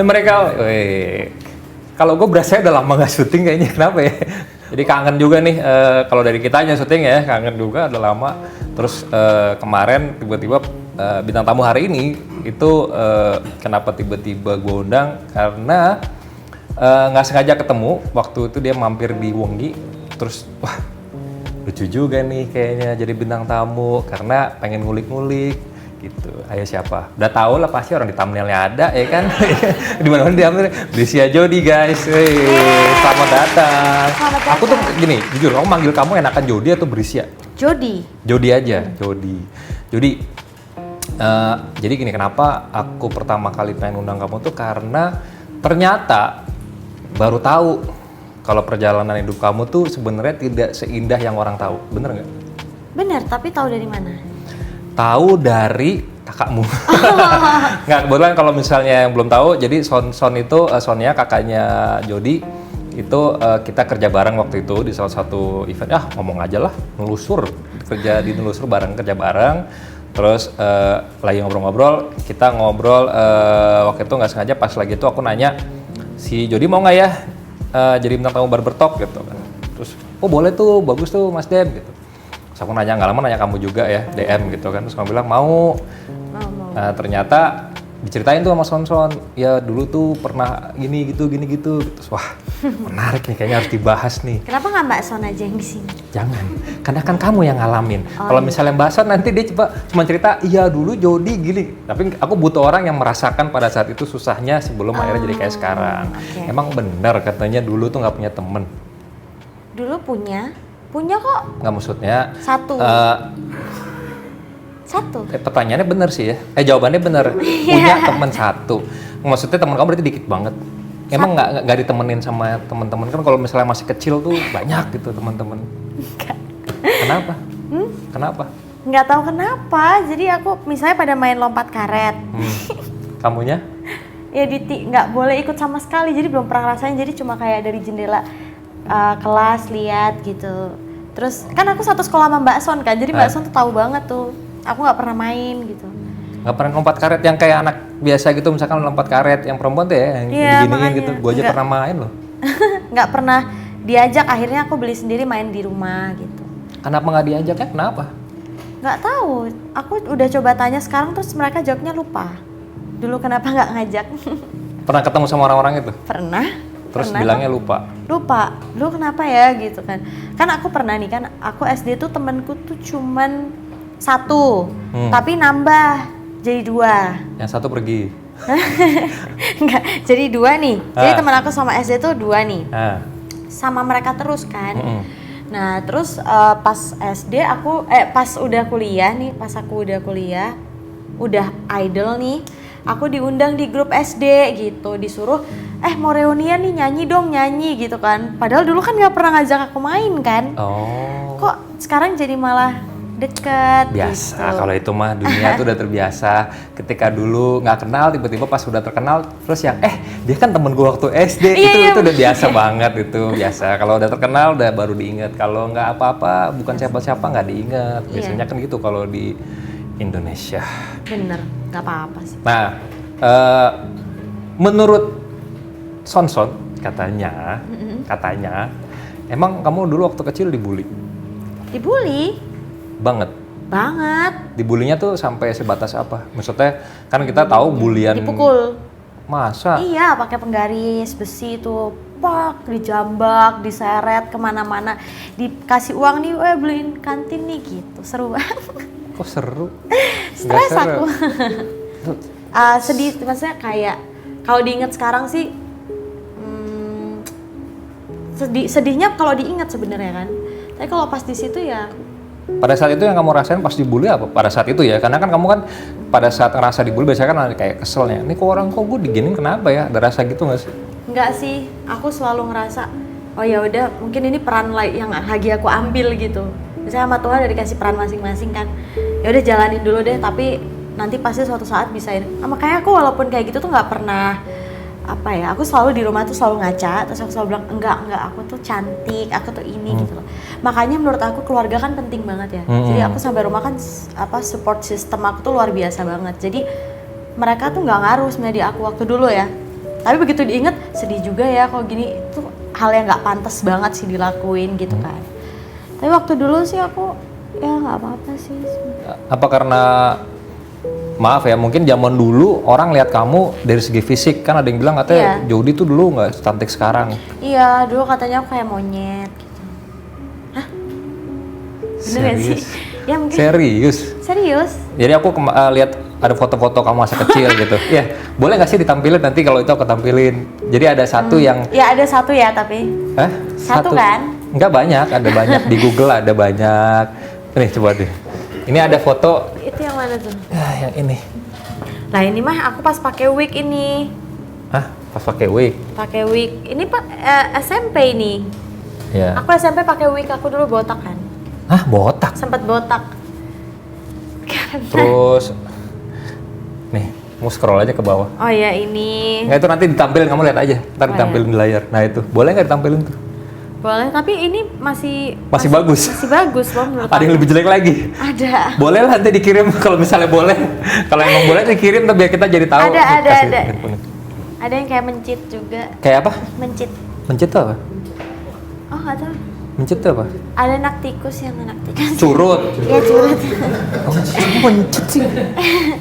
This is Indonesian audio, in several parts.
Ini mereka, kalau gue berasa udah lama gak syuting kayaknya, kenapa ya? Jadi kangen juga nih, kalau dari kitanya syuting ya, kangen juga udah lama. Terus kemarin tiba-tiba bintang tamu hari ini itu kenapa tiba-tiba gue undang? Karena nggak sengaja ketemu, waktu itu dia mampir di Wongi, terus wah lucu juga nih kayaknya jadi bintang tamu, karena pengen ngulik-ngulik. Gitu. Ayo siapa? Udah tahu lah pasti orang di thumbnailnya ada ya kan. Di mana-mana diambil Brisya Jody guys. Selamat datang. Selamat datang. Aku tuh gini, jujur aku manggil kamu enakan Jody atau Brisya? Jody. Jody aja, Jody. Jadi gini, kenapa aku pertama kali pengen undang kamu tuh karena ternyata baru tahu kalau perjalanan hidup kamu tuh sebenarnya tidak seindah yang orang tahu. Bener nggak? Bener, tapi tahu dari mana? Tahu dari kakakmu. Nggak, kebetulan kalau misalnya yang belum tahu, jadi Son itu Sonia kakaknya Jody itu kita kerja bareng waktu itu di salah satu event. Ngomong aja lah, nelusur bareng, kerja bareng. Terus lagi ngobrol-ngobrol, kita ngobrol waktu itu nggak sengaja pas lagi itu aku nanya, si Jody mau nggak ya jadi bintang tamu Barber Talk gitu kan. Terus, oh boleh tuh, bagus tuh Mas Dem gitu. Terus aku nanya, nggak lama nanya kamu juga ya, DM gitu kan. Terus kamu bilang mau. Nah, ternyata diceritain tuh sama Son, ya dulu tuh pernah gini gitu. Terus wah menarik nih, kayaknya harus dibahas nih. Kenapa nggak Mbak Son aja yang di sini? Jangan, karena kan kamu yang ngalamin. Kalau misalnya Mbak Son nanti dia cuma cerita, iya dulu Jody gini. Tapi aku butuh orang yang merasakan pada saat itu susahnya sebelum akhirnya jadi kayak sekarang. Okay. Emang benar katanya dulu tuh nggak punya temen? Dulu punya kok. Nggak, maksudnya? Satu. Pertanyaannya bener sih ya. Jawabannya bener. Punya teman satu. Maksudnya teman kamu berarti dikit banget. Emang nggak ditemenin sama teman-teman kan? Kalau misalnya masih kecil tuh banyak gitu teman-teman. Kenapa? Kenapa? Nggak tahu kenapa. Jadi aku misalnya pada main lompat karet. Kamunya? Ya nggak boleh ikut sama sekali. Jadi belum pernah ngerasain. Jadi cuma kayak dari jendela kelas lihat gitu. Terus kan aku satu sekolah sama Mbak Son kan. Jadi Mbak Son tuh tahu banget tuh. Aku nggak pernah main gitu. Nggak pernah lompat karet yang kayak anak biasa gitu, misalkan lompat karet yang perempuan tuh ya, yang diginiin gitu. Gue aja pernah main loh. Nggak pernah diajak, akhirnya aku beli sendiri main di rumah gitu. Kenapa nggak diajak ya? Kenapa? Nggak tahu. Aku udah coba tanya sekarang terus mereka jawabnya lupa. Dulu kenapa nggak ngajak? Pernah ketemu sama orang-orang itu? Pernah. Terus bilangnya lupa? Lupa. Dulu kenapa ya gitu kan. Kan aku pernah nih kan, aku SD tuh temenku tuh cuman satu, tapi nambah jadi 2. Yang satu pergi. Enggak, jadi 2 nih. Jadi teman aku sama SD tuh 2 nih. Sama mereka terus kan. Nah, terus pas SD aku pas udah kuliah nih, pas aku udah kuliah, udah idol nih, aku diundang di grup SD gitu, disuruh mau reunian nih, nyanyi gitu kan. Padahal dulu kan nggak pernah ngajak aku main kan. Kok sekarang jadi malah deket biasa gitu. Kalau itu mah dunia tuh udah terbiasa. Ketika dulu nggak kenal, tiba-tiba pas udah terkenal terus yang dia kan temen gue waktu SD. Itu udah biasa banget. Itu biasa. Kalau udah terkenal udah baru diingat. Kalau nggak apa-apa, bukan siapa-siapa nggak diingat. Biasanya kan gitu kalau di Indonesia. Bener, nggak apa-apa sih. Nah, menurut Son katanya emang kamu dulu waktu kecil dibully? Banget. Dibulinya tuh sampai sebatas apa? Maksudnya kan kita tahu bulian. Dipukul. Masa? Iya, pakai penggaris besi tuh, dijambak, diseret kemana-mana, dikasih uang nih, beliin kantin nih gitu, seru banget. Kok seru? Stres aku. Sedih, maksudnya kayak kalau diingat sekarang sih, sedihnya kalau diingat sebenarnya kan. Tapi kalau pas di situ ya. Pada saat itu yang kamu rasain pas dibully apa? Pada saat itu ya, karena kan kamu kan pada saat ngerasa dibully biasanya kan ada kayak keselnya. Ini kok gue diginin kenapa ya? Ada rasa gitu nggak sih? Enggak sih, aku selalu ngerasa, oh ya udah mungkin ini peran yang lagi aku ambil gitu. Misalnya sama Tuhan udah dikasih peran masing-masing kan. Ya udah jalanin dulu deh, tapi nanti pasti suatu saat bisa ini. Makanya aku walaupun kayak gitu tuh nggak pernah aku selalu di rumah tuh selalu ngaca, terus aku selalu bilang enggak, aku tuh cantik, aku tuh ini gitu loh. Makanya menurut aku keluarga kan penting banget ya. Jadi aku sampai rumah kan support system aku tuh luar biasa banget. Jadi mereka tuh nggak ngaruh sebenarnya di aku waktu dulu ya. Tapi begitu diinget sedih juga ya kok gini, itu hal yang nggak pantas banget sih dilakuin gitu kan. Tapi waktu dulu sih aku ya nggak apa-apa sih. Apa karena maaf ya, mungkin zaman dulu orang lihat kamu dari segi fisik, kan ada yang bilang katanya Jody tuh dulu nggak cantik sekarang. Iya, dulu katanya aku kayak monyet gitu. Hah? Bener gak sih? Ya mungkin. Serius? Jadi aku lihat ada foto-foto kamu masa kecil gitu. Ya, boleh nggak sih ditampilin nanti kalau itu aku tampilin. Jadi ada satu yang. Ya ada satu ya tapi. Satu kan? Enggak banyak, ada banyak di Google ada banyak. Nih coba deh. Ini ada foto. Itu yang mana tuh? Ya, yang ini. Nah ini mah aku pas pakai wig ini. Hah? Pas pakai wig? Pakai wig. Ini Pak SMP ini. Ya. Aku SMP pakai wig, aku dulu botak kan. Hah, botak? Sempet botak. Terus nih, mau scroll aja ke bawah. Oh ya ini. Nggak, itu nanti ditampilin, kamu lihat aja. Ntar ditampilin di layar. Nah itu, boleh nggak ditampilin tuh? Boleh, tapi ini masih bagus. Masih bagus loh menurut aku. Ada yang lebih jelek lagi? Ada. Boleh lah nanti dikirim kalau misalnya boleh. Kalau emang boleh dikirim biar kita jadi tahu. Ada. Ada yang kayak mencit juga. Kayak apa? Mencit. Mencit tuh apa? Oh nggak tahu. Mencit tuh apa? Ada anak tikus yang anak tikus. Curut. Iya curut. Oh, mencit sih.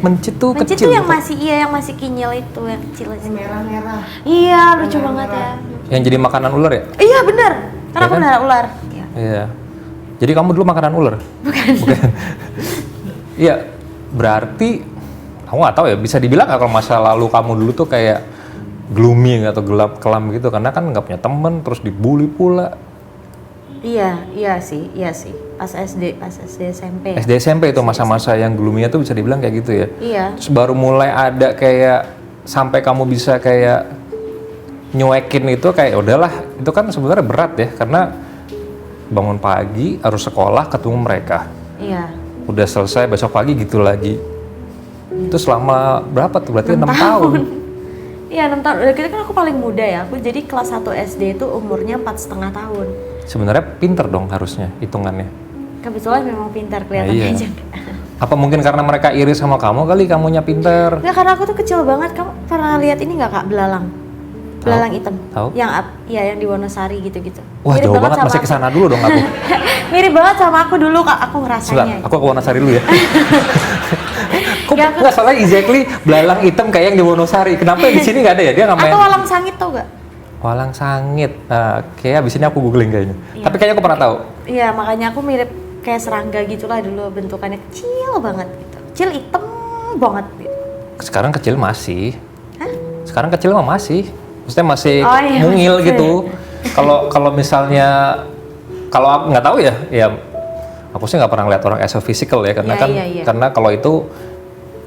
Mencit tuh mencit kecil. Mencit tuh yang masih kinyal itu, yang kecil aja. Merah-merah. Iya, lucu banget ya. Yang jadi makanan ular ya? Iya benar. Karena aku melihara ular. Iya. Jadi kamu dulu makanan ular? Bukan. Iya. Berarti aku nggak tahu ya. Bisa dibilang nggak kalau masa lalu kamu dulu tuh kayak gloomy atau gelap kelam gitu? Karena kan nggak punya temen, terus dibully pula. Iya sih. Pas SD SMP. SD SMP itu masa-masa yang gloomy-nya tuh bisa dibilang kayak gitu ya? Iya. Terus baru mulai ada kayak sampai kamu bisa kayak nyuekin itu kayak udahlah, itu kan sebenarnya berat ya karena bangun pagi harus sekolah ketemu mereka. Iya. Udah selesai besok pagi gitu lagi. Itu selama berapa tuh? Berarti 6 tahun. Iya 6 tahun. Udah gitu kan aku paling muda ya. Aku jadi kelas 1 SD itu umurnya 4,5 tahun. Sebenarnya pinter dong harusnya hitungannya. Kebetulan memang pintar kelihatannya aja. Apa mungkin karena mereka iri sama kamu kali kamunya pinter? Enggak, karena aku tuh kecil banget. Kamu pernah lihat ini nggak Kak, belalang? Belalang hitam. Tahu? Yang di Wonosari gitu-gitu. Wah, jauh banget, masih kesana dulu dong aku. Mirip banget sama aku dulu Kak, aku ngerasanya. Sebentar, aku ke Wonosari dulu ya. Kok nggak salah exactly belalang hitam kayak yang di Wonosari. Kenapa di sini nggak ada ya? Dia nggak main. Atau walang sangit tau gak? Walang sangit. Kayak abis ini aku googling kayaknya. Iya. Tapi kayaknya aku pernah tahu. Iya, makanya aku mirip kayak serangga gitulah dulu, bentukannya kecil banget gitu. Kecil hitam banget gitu. Sekarang kecil masih. Hah? Sekarang kecil mah masih. Maksudnya masih mungil masih. gitu. Kalau misalnya kalau aku nggak tahu ya aku sih nggak pernah lihat orang as a physical ya karena karena kalau itu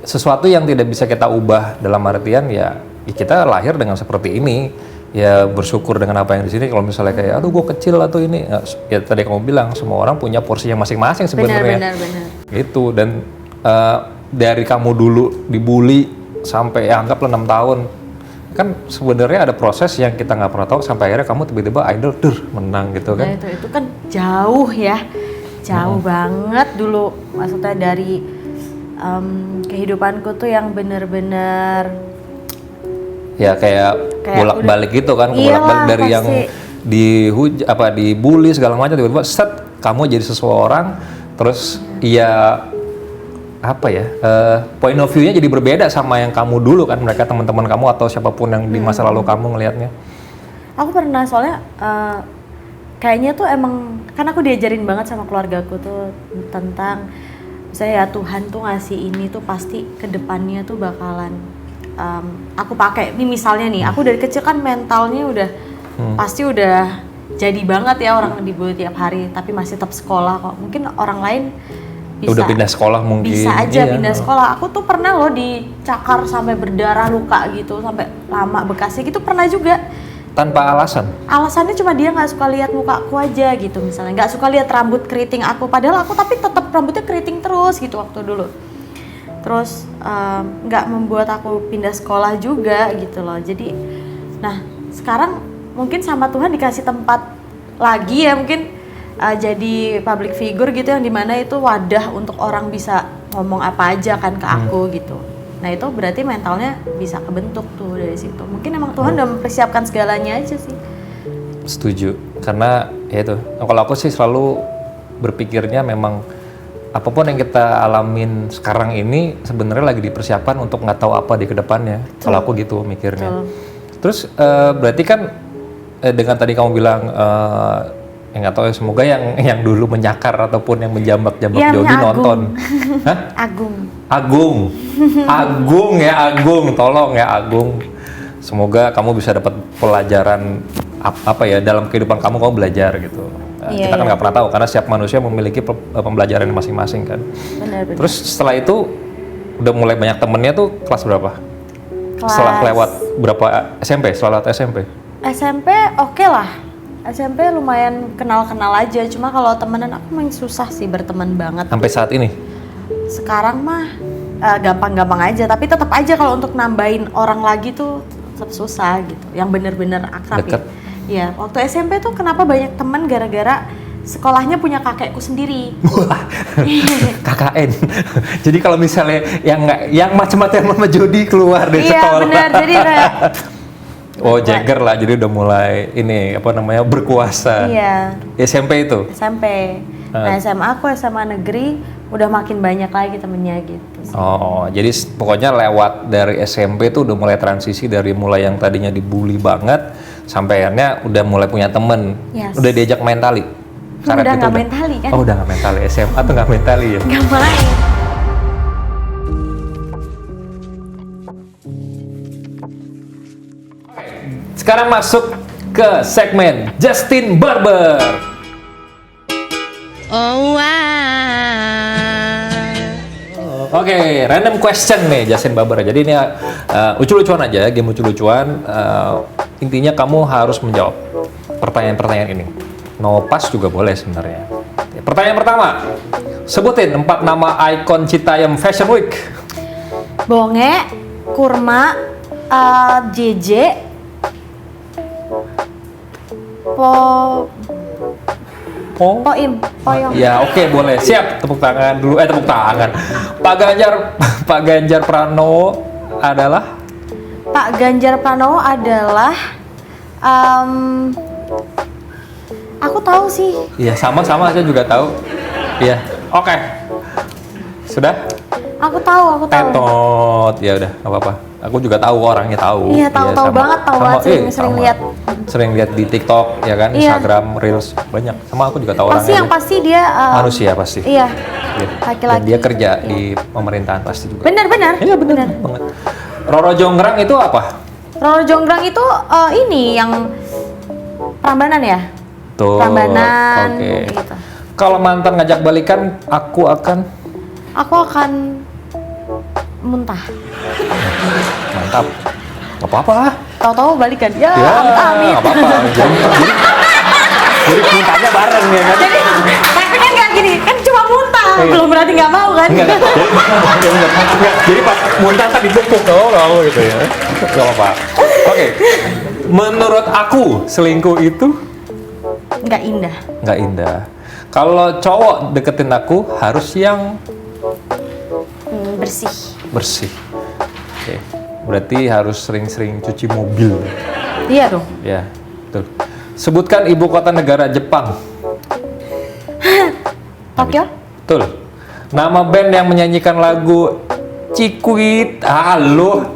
sesuatu yang tidak bisa kita ubah dalam artian ya kita lahir dengan seperti ini ya bersyukur dengan apa yang di sini. Kalau misalnya kayak aduh gue kecil atau ini ya tadi kamu bilang semua orang punya porsinya masing-masing sebenarnya. Benar. Itu dan dari kamu dulu dibully sampai anggaplah 6 tahun kan sebenarnya ada proses yang kita nggak pernah tahu sampai akhirnya kamu tiba-tiba idol menang gitu kan. Nah, itu kan jauh ya, jauh banget dulu, maksudnya dari kehidupanku tuh yang bener-bener ya kayak bolak-balik gitu kan, bolak-balik dari yang dibully segala macam tiba-tiba set kamu jadi seseorang terus point of view-nya jadi berbeda sama yang kamu dulu kan, mereka teman-teman kamu atau siapapun yang di masa lalu kamu ngelihatnya. Aku pernah soalnya kayaknya tuh emang kan aku diajarin banget sama keluargaku tuh tentang misalnya ya Tuhan tuh ngasih ini tuh pasti kedepannya tuh bakalan aku pakai. Ini misalnya nih, aku dari kecil kan mentalnya udah pasti udah jadi banget ya orang dibully tiap hari tapi masih tetap sekolah kok. Mungkin orang lain udah pindah sekolah mungkin. Bisa aja pindah sekolah. Aku tuh pernah loh dicakar sampai berdarah luka gitu, sampai lama bekasnya gitu pernah juga. Tanpa alasan? Alasannya cuma dia nggak suka lihat mukaku aja gitu misalnya. Nggak suka lihat rambut keriting aku. Padahal aku tapi tetap rambutnya keriting terus gitu waktu dulu. Terus nggak membuat aku pindah sekolah juga gitu loh. Jadi, nah sekarang mungkin sama Tuhan dikasih tempat lagi ya mungkin. Jadi public figure gitu yang dimana itu wadah untuk orang bisa ngomong apa aja kan ke aku gitu. Nah itu berarti mentalnya bisa kebentuk tuh dari situ. Mungkin emang Tuhan udah mempersiapkan segalanya aja sih. Setuju, karena ya itu. Kalau aku sih selalu berpikirnya memang apapun yang kita alamin sekarang ini sebenarnya lagi dipersiapkan untuk nggak tahu apa di kedepannya. Kalau aku gitu mikirnya. Terus berarti kan dengan tadi kamu bilang yang nggak tahu ya, semoga yang dulu menyakar ataupun yang menjambak-jambak Jody nonton. Hah? Agung ya, tolong ya Agung. Semoga kamu bisa dapat pelajaran apa ya dalam kehidupan kamu belajar gitu. Kita kan nggak pernah tahu karena setiap manusia memiliki pembelajaran masing-masing kan. Benar. Terus setelah itu udah mulai banyak temennya tuh kelas berapa? Setelah lewat berapa SMP? Setelah lewat SMP? SMP oke lah. SMP lumayan kenal-kenal aja. Cuma kalau temenan aku main susah sih berteman banget. Sampai saat ini? Sekarang mah gampang-gampang aja. Tapi tetap aja kalau untuk nambahin orang lagi tuh tetap susah gitu. Yang bener-bener akrab deket. Ya. Waktu SMP tuh kenapa banyak teman gara-gara sekolahnya punya kakekku sendiri. KKN. Jadi kalau misalnya yang macam-macam sama Jody keluar dari sekolah. Iya benar. Jadi kayak Jagger lah, jadi udah mulai ini berkuasa. Iya. SMP itu? SMP. Nah SMA aku SMA negeri udah makin banyak lagi temennya gitu. Jadi pokoknya lewat dari SMP tuh udah mulai transisi dari mulai yang tadinya dibully banget sampai akhirnya udah mulai punya temen. Yes. Udah diajak main tali. Udah nggak main tali kan? Udah nggak main tali. SMA tuh nggak main tali ya? Nggak main. Sekarang masuk ke segmen Justin Barber. Oh wow. Oke, random question nih Justin Barber. Jadi ini lucu-lucuan aja, game lucu-lucuan. Intinya kamu harus menjawab pertanyaan-pertanyaan ini. No pass juga boleh sebenarnya. Pertanyaan pertama, sebutin 4 nama ikon Citayam Fashion Week. Bonge, Kurma, JJ, Poim. Ya oke, boleh. Siap, tepuk tangan dulu. Tepuk tangan. Pak Ganjar Pranowo adalah? Pak Ganjar Pranowo adalah aku tahu sih. Iya, sama-sama saya juga tahu. Iya. Oke. Sudah? Aku tahu. Tetot. Ya udah, enggak apa-apa. Aku juga tahu, orangnya tahu. Iya, tahu banget, sering lihat. Sering lihat di TikTok ya kan, Instagram, Reels, banyak. Sama aku juga tahu pasti orangnya. Yang pasti dia manusia pasti. Iya. Dan Laki-laki. dia kerja di pemerintahan pasti juga. Benar. Iya, benar banget. Roro Jonggrang itu apa? Roro Jonggrang itu ini yang Prambanan ya? Tuh. Prambanan. Oke. Gitu. Kalau mantan ngajak balikan, aku akan muntah. Mantap. Gak apa-apa. Tahu-tahu balikan. Ya, Gak amit-amit. apa-apa. Jadi muntahnya bareng ya kan? Tapi kan nggak gini, kan cuma muntah. Belum berarti nggak mau kan? Enggak. Jadi pas muntah tadi dipupuk gitu ya. Gak apa-apa. Oke. Menurut aku, selingkuh itu Nggak indah. nggak indah. Kalau cowok deketin aku harus yang bersih. Oke. Berarti harus sering-sering cuci mobil. Iya dong. Ya, betul. Sebutkan ibu kota negara Jepang. Tokyo. Betul. Nama band yang menyanyikan lagu Cikwit. Halo.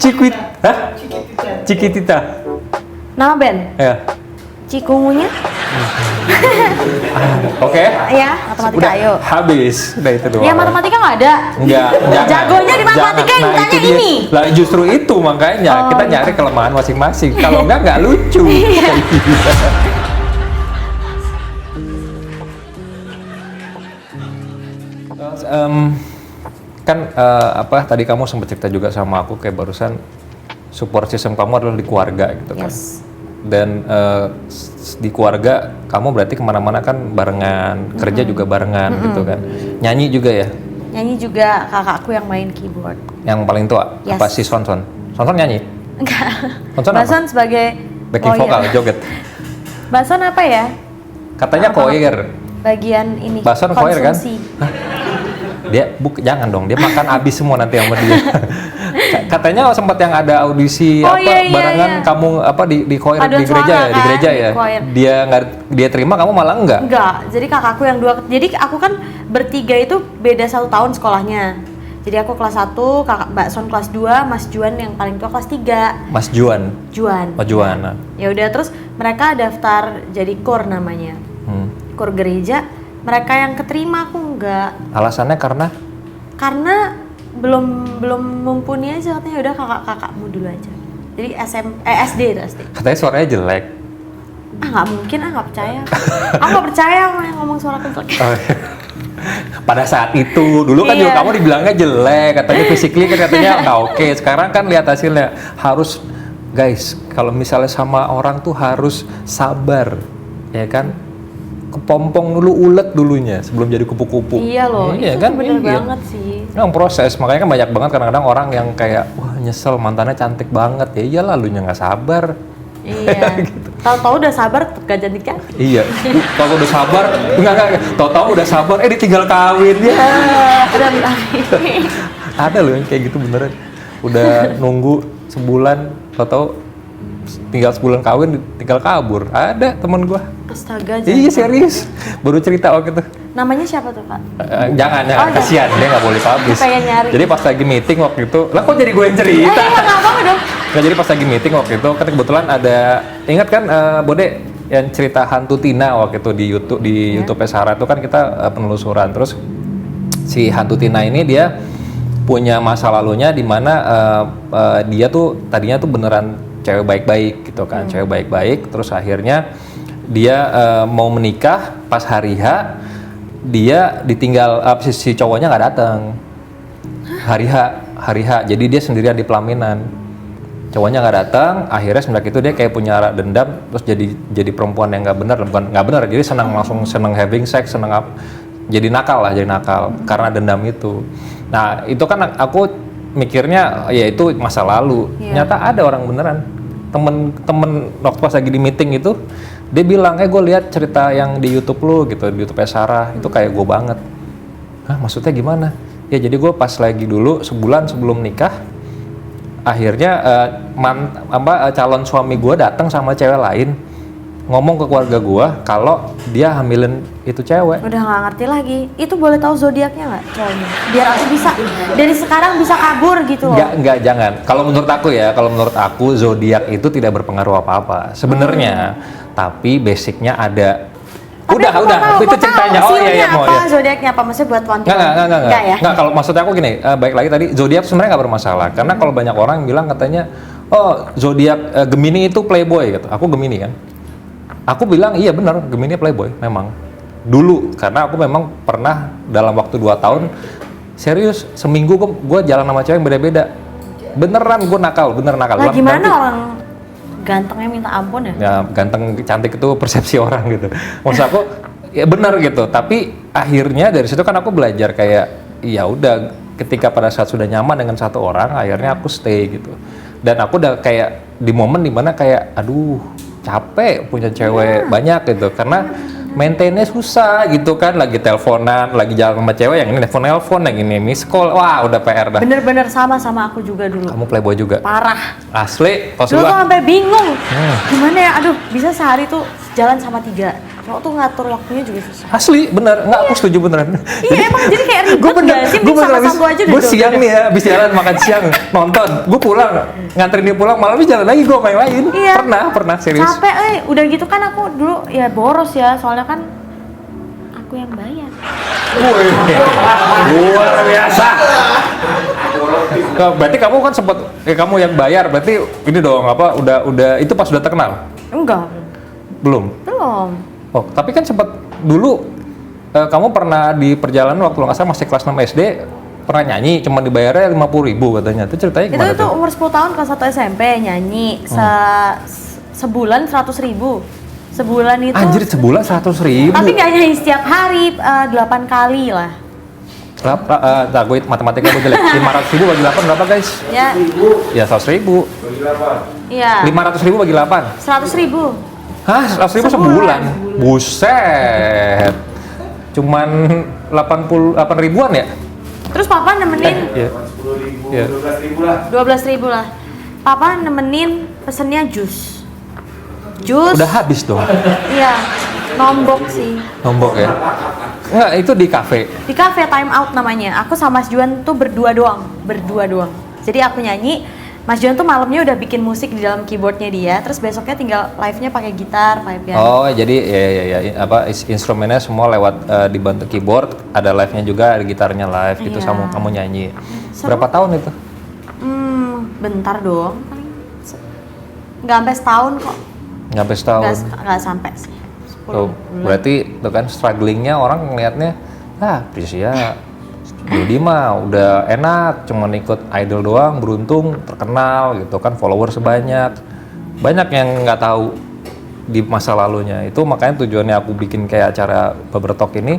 Cikwit. Hah? Cikitita. Nama band. Ya. Cikungunya. Oke. Ya, matematika Udah ayo. habis. Udah itu doang. Ya matematika nggak ada. Enggak, jangan. Jagonya di matematika yang Nah, tanya itu dia. ini. Lah justru itu makanya kita iya. nyari kelemahan masing-masing. Kalau enggak lucu. Kan tadi kamu sempat cerita juga sama aku kayak barusan support system kamu adalah di keluarga gitu kan. Yes. Dan di keluarga kamu berarti kemana-mana kan barengan, kerja juga barengan gitu kan. Nyanyi juga ya? Nyanyi juga kakakku yang main keyboard. Yang paling tua? Yes. Apa si Sonson? Sonson nyanyi? Enggak. Sonson apa? Bason sebagai Backing vokal, joget? Bason apa ya? Katanya choir. Bagian ini. Bason choir kan? konsumsi. Jangan dong, dia makan habis semua nanti sama dia. Katanya sempat yang ada audisi barengan kamu di choir di gereja ya, di gereja ya. Dia terima, kamu malah enggak? Enggak. Jadi kakakku yang 2. Jadi aku kan bertiga itu beda 1 tahun sekolahnya. Jadi aku kelas 1, kakak Mbak Son kelas 2, Mas Juan yang paling tua kelas 3. Mas Juan? Juan. Oh Juan. Nah. Ya udah, terus mereka daftar jadi kor namanya. Kor gereja, mereka yang keterima, aku enggak. Alasannya karena? Karena belum mumpuni aja, katanya udah kakakmu dulu aja. Jadi SD itu SD. Katanya suaranya jelek. Nggak mungkin, nggak percaya. Aku nggak percaya sama yang ngomong suara jelek. Pada saat itu, dulu kan juga kamu dibilangnya jelek, katanya physically kan katanya nggak oke. Sekarang kan lihat hasilnya. Harus, guys, kalau misalnya sama orang tuh harus sabar, ya kan? Kepompong dulu, ulet dulunya sebelum jadi kupu-kupu. Iya loh, iya itu kan? bener banget sih. Nah, proses, makanya kan banyak banget kadang-kadang orang yang kayak, wah nyesel mantannya cantik banget. Ya iyalah, lu nya nggak sabar. Iya. Gitu. Tahu-tahu udah sabar gak cantik-cantik. Iya. Kalau udah sabar, enggak. Tahu-tahu udah sabar, ditinggal kawin ya. Ada loh yang kayak gitu beneran. Udah nunggu sebulan, tahu-tahu tinggal sebulan kawin, tinggal kabur. Ada temen gua. Astaga. Iya serius. Baru cerita waktu itu. Namanya siapa tuh, Kak? Jangan, kasihan, dia nggak boleh publish. Jadi pas lagi meeting waktu itu, lah kok jadi gue yang cerita? Nggak apa-apa dong. Nggak, jadi pas lagi meeting waktu itu, kan kebetulan ada, ingat kan Bode yang cerita hantu Tina waktu itu di YouTube Sarah itu kan kita penelusuran. Terus si hantu Tina ini dia punya masa lalunya di mana dia tuh tadinya tuh beneran cewek baik-baik gitu kan, cewek baik-baik. Terus akhirnya dia mau menikah, pas hari H dia ditinggal, si cowoknya nggak datang. Hari H, jadi dia sendirian di pelaminan. Cowoknya nggak datang, akhirnya semenjak itu dia kayak punya dendam, terus jadi perempuan yang nggak benar, jadi langsung senang having sex, jadi nakal karena dendam itu. Nah itu kan aku mikirnya ya itu masa lalu. Ternyata ada orang beneran, temen waktu pas lagi di meeting itu dia bilang, gue lihat cerita yang di YouTube lu gitu, di YouTube Sarah, itu kayak gue banget. Hah, maksudnya gimana? Ya jadi gue pas lagi dulu sebulan sebelum nikah, akhirnya calon suami gue datang sama cewek lain, ngomong ke keluarga gue kalau dia hamilin itu cewek. Udah nggak ngerti lagi. Itu boleh tahu zodiaknya nggak cowoknya? Biar aku bisa dari sekarang bisa kabur gitu loh. Enggak, jangan. Kalau menurut aku zodiak itu tidak berpengaruh apa-apa sebenarnya. Tapi basicnya ada. Tapi udah, aku itu ceritanya. Oh iya, mau ya. Zodiaknya apa? Maksudnya buat wanita? Enggak ya? Enggak, kalau maksud aku gini, baik lagi tadi zodiak sebenarnya nggak bermasalah. Karena kalau banyak orang bilang katanya, oh zodiak Gemini itu playboy gitu. Aku Gemini kan. Aku bilang iya benar, Gemini playboy memang. Dulu karena aku memang pernah dalam waktu 2 tahun serius seminggu gue jalan sama cewek yang beda-beda. Beneran gue nakal. Lah gimana orang gantengnya minta ampun ya? Ya ganteng cantik itu persepsi orang gitu. Maksud aku ya benar gitu. Tapi akhirnya dari situ kan aku belajar kayak ya udah ketika pada saat sudah nyaman dengan satu orang akhirnya aku stay gitu. Dan aku udah kayak di momen dimana kayak aduh capek punya cewek banyak gitu karena maintainnya susah gitu kan, lagi teleponan, lagi jalan sama cewek yang ini nelfon, yang ini miss call, wah udah PR dah. Bener-bener sama aku juga dulu. Kamu playboy juga? Parah. Asli? Dulu tuh sampai bingung, gimana ya, aduh bisa sehari tuh jalan sama 3 cowok tuh ngatur waktunya juga susah. Asli, bener, enggak aku setuju beneran. Iya emang jadi kayak ribet gak sih, sama satu aja udah. Gue siang nih ya, abis jalan makan siang, nonton, gue pulang, nganterin dia pulang, malam jalan lagi gue main lain. Iya. Pernah serius. Capek udah gitu kan aku dulu ya boros ya, soalnya kan aku yang bayar. Wih, luar biasa. Berarti kamu kan sempat, kamu yang bayar, berarti ini dong apa? Udah itu pas udah terkenal? Enggak. Belum. Oh, tapi kan sempat dulu kamu pernah di perjalanan waktu nggak salah masih kelas 6 SD pernah nyanyi, cuma dibayarnya 50.000 katanya. Itu ceritanya gimana tuh? Itu umur 10 tahun kelas 1 SMP nyanyi sebulan 100.000. Sebulan itu. Anjir, sebulan 100.000. Tapi nggak nyanyi setiap hari, 8 kali lah. Nah, gue matematika gue jelek. 500.000 bagi 8 berapa guys? Ya. Ya 100.000. Iya. 500.000 bagi 8. 100.000. Hah, 100.000 sebulan? Buset. Cuman 88 ribuan ya? Terus papa nemenin Iya. 12.000 lah. Papa nemenin pesennya jus. Jus. Udah habis dong. Iya. Nombok sih. Nombok ya? Enggak, itu di kafe. Di cafe Time Out namanya. Aku sama Mas Juan tuh berdua doang. Jadi aku nyanyi, Mas Juan tuh malamnya udah bikin musik di dalam keyboardnya dia, terus besoknya tinggal live-nya pakai gitar, pakai piano. Oh, jadi ya apa instrumennya semua lewat dibantu keyboard, ada live-nya juga, ada gitarnya live gitu, Iya. kamu nyanyi. Seru. Berapa tahun itu? Bentar dong. Nggak sampai setahun kok. Nggak sampai setahun. Nggak sampai sih. 10 Tuh, bulan. berarti itu kan strugglingnya orang ngelihatnya, Prisya Jody mah udah enak, cuman ikut idol doang, beruntung, terkenal gitu kan, follower sebanyak. Banyak yang nggak tahu di masa lalunya. Itu makanya tujuannya aku bikin kayak acara Baber Talk ini.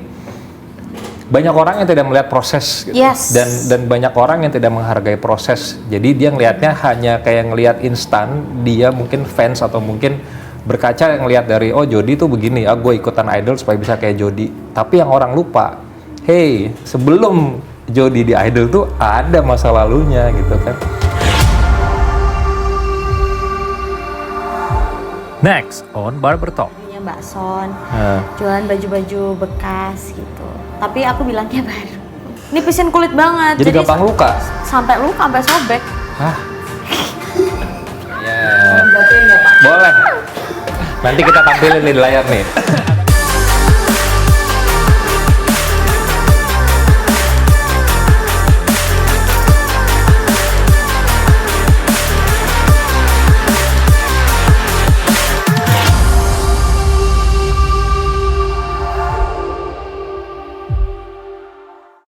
Banyak orang yang tidak melihat proses gitu. Yes. Dan banyak orang yang tidak menghargai proses. Jadi dia ngelihatnya hanya kayak ngelihat instan, dia mungkin fans atau mungkin berkaca yang ngelihat dari oh Jody tuh begini, gue ikutan idol supaya bisa kayak Jody. Tapi yang orang lupa, hey, sebelum Jody di idol tuh ada masa lalunya gitu kan. Next on Barber Talk. Punya Mbak Son, jualan baju-baju bekas gitu. Tapi aku bilangnya baru. Nipisin kulit banget. Jadi gampang luka. Sampai luka, sampai sobek. Hah? Ya. Boleh. Nanti kita tampilin nih di layar nih.